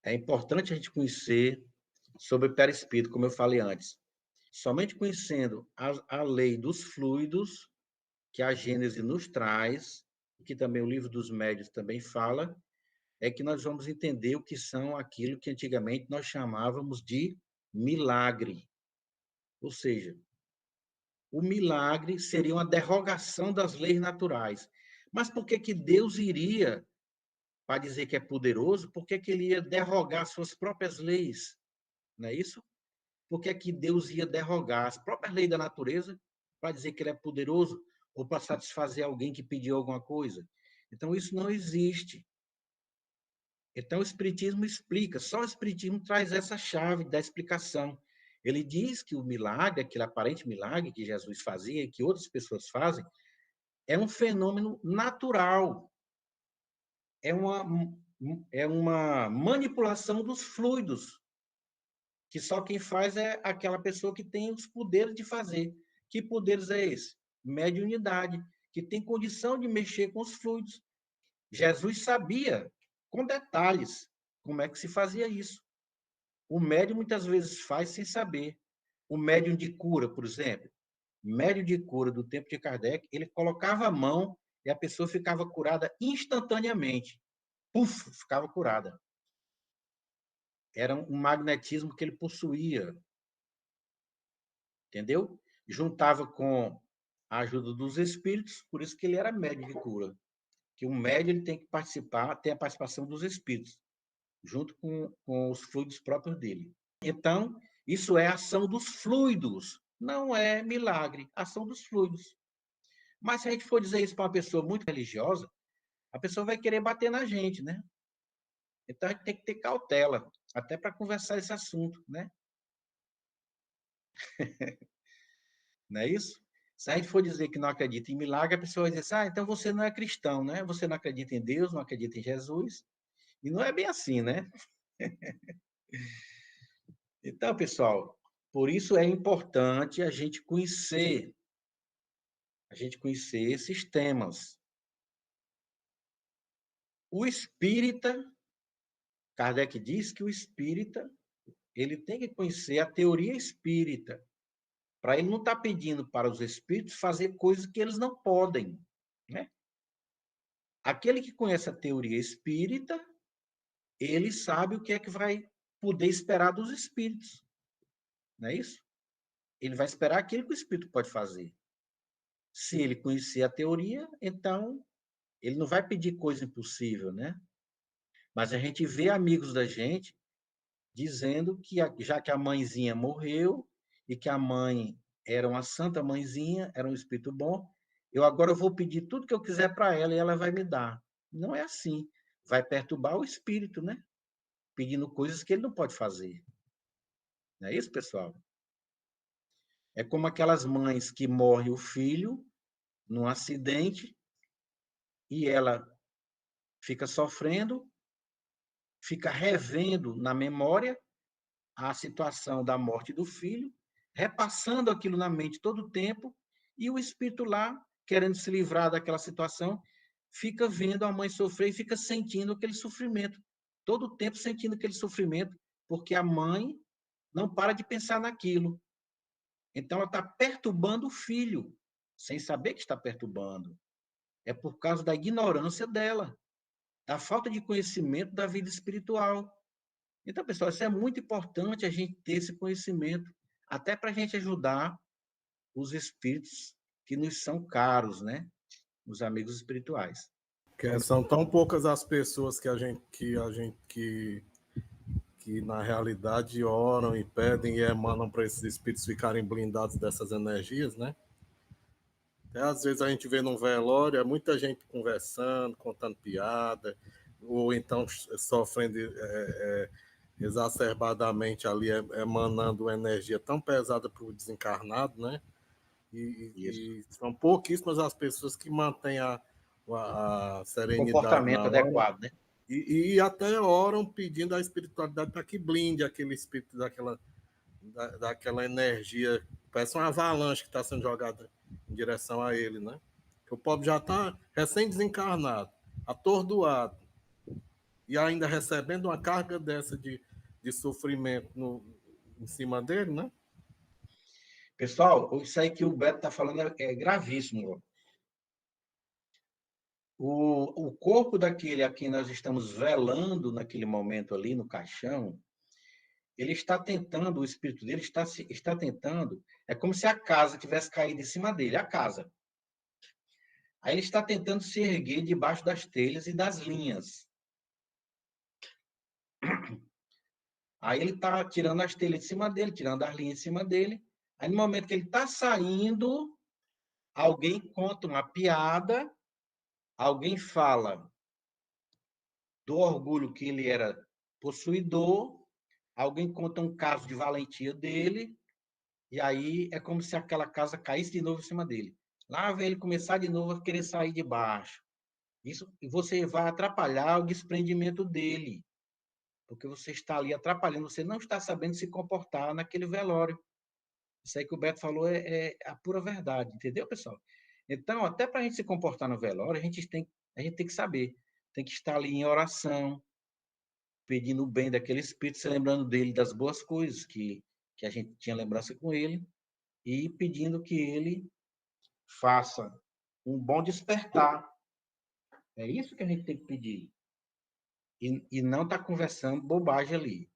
É importante a gente conhecer sobre o perispírito, como eu falei antes. Somente conhecendo a lei dos fluidos, que a Gênese nos traz, que também o livro dos médiuns também fala, é que nós vamos entender o que são aquilo que antigamente nós chamávamos de milagre. Ou seja, o milagre seria uma derrogação das leis naturais. Mas por que que Deus iria, para dizer que é poderoso, por que que ele ia derrogar suas próprias leis? Não é isso? Por que que Deus ia derrogar as próprias leis da natureza para dizer que ele é poderoso ou para satisfazer alguém que pediu alguma coisa? Então, isso não existe. Então, o Espiritismo explica, só o Espiritismo traz essa chave da explicação. Ele diz que o milagre, aquele aparente milagre que Jesus fazia e que outras pessoas fazem, é um fenômeno natural, é uma, é uma manipulação dos fluidos, que só quem faz é aquela pessoa que tem os poderes de fazer. Que poderes é esse? Mediunidade, que tem condição de mexer com os fluidos. Jesus sabia, com detalhes, como é que se fazia isso. O médium muitas vezes faz sem saber. O médium de cura, por exemplo, médium de cura do tempo de Kardec, ele colocava a mão e a pessoa ficava curada instantaneamente. Puf, ficava curada. Era um magnetismo que ele possuía, entendeu? Juntava com a ajuda dos espíritos, por isso que ele era médium de cura. Que o médium ele tem que participar, ter a participação dos espíritos, junto com os fluidos próprios dele. Então, isso é ação dos fluidos, não é milagre, ação dos fluidos. Mas se a gente for dizer isso para uma pessoa muito religiosa, a pessoa vai querer bater na gente, né? Então a gente tem que ter cautela, até para conversar esse assunto, né? Não é isso? Se a gente for dizer que não acredita em milagre, a pessoa vai dizer assim, ah, então você não é cristão, né? Você não acredita em Deus, não acredita em Jesus. E não é bem assim, né? Então, pessoal, por isso é importante a gente conhecer esses temas. O espírita, Kardec diz que o espírita, ele tem que conhecer a teoria espírita, para ele não estar pedindo para os espíritos fazer coisas que eles não podem, né? Aquele que conhece a teoria espírita, ele sabe o que é que vai poder esperar dos espíritos, não é isso? Ele vai esperar aquilo que o espírito pode fazer. Se ele conhecer a teoria, então ele não vai pedir coisa impossível, né? Mas a gente vê amigos da gente dizendo que já que a mãezinha morreu e que a mãe era uma santa mãezinha, era um espírito bom, eu agora vou pedir tudo que eu quiser para ela e ela vai me dar. Não é assim. Vai perturbar o espírito, né? Pedindo coisas que ele não pode fazer. Não é isso, pessoal? É como aquelas mães que morre o filho num acidente e ela fica sofrendo, fica revendo na memória a situação da morte do filho, repassando aquilo na mente todo o tempo, e o espírito lá, querendo se livrar daquela situação, fica vendo a mãe sofrer e fica sentindo aquele sofrimento, todo o tempo sentindo aquele sofrimento, porque a mãe não para de pensar naquilo. Então, ela está perturbando o filho, sem saber que está perturbando. É por causa da ignorância dela, da falta de conhecimento da vida espiritual. Então, pessoal, isso é muito importante a gente ter esse conhecimento, até para a gente ajudar os espíritos que nos são caros, né? Os amigos espirituais. Que são tão poucas as pessoas que na realidade oram e pedem e emanam para esses espíritos ficarem blindados dessas energias, né? Até às vezes a gente vê num velório, é muita gente conversando, contando piada, ou então sofrendo exacerbadamente ali, emanando uma energia tão pesada para o desencarnado, né? Isso. E são pouquíssimas as pessoas que mantêm a serenidade Comportamento na hora adequado, né? e até oram pedindo à espiritualidade para que blinde aquele espírito daquela energia, parece uma avalanche que está sendo jogada em direção a ele, né? Que o pobre já está recém-desencarnado, atordoado. e ainda recebendo uma carga dessa de sofrimento em cima dele, né? Pessoal, isso aí que o Beto está falando é gravíssimo. O corpo daquele a quem nós estamos velando naquele momento ali no caixão, ele está tentando, o espírito dele está tentando, é como se a casa tivesse caído em cima dele, a casa. Aí ele está tentando se erguer debaixo das telhas e das linhas. Aí ele está tirando as telhas de cima dele, tirando as linhas de cima dele. Aí no momento que ele está saindo, alguém conta uma piada, alguém fala do orgulho que ele era possuidor, alguém conta um caso de valentia dele, e aí é como se aquela casa caísse de novo em cima dele. Lá vem ele começar de novo a querer sair de baixo. Isso, e você vai atrapalhar o desprendimento dele, porque você está ali atrapalhando, você não está sabendo se comportar naquele velório. Isso aí que o Beto falou é a pura verdade, entendeu, pessoal? Então, até para a gente se comportar no velório, a gente tem que saber, tem que estar ali em oração, pedindo o bem daquele espírito, se lembrando dele das boas coisas que a gente tinha lembrança com ele, e pedindo que ele faça um bom despertar. É isso que a gente tem que pedir. E não estar conversando bobagem ali.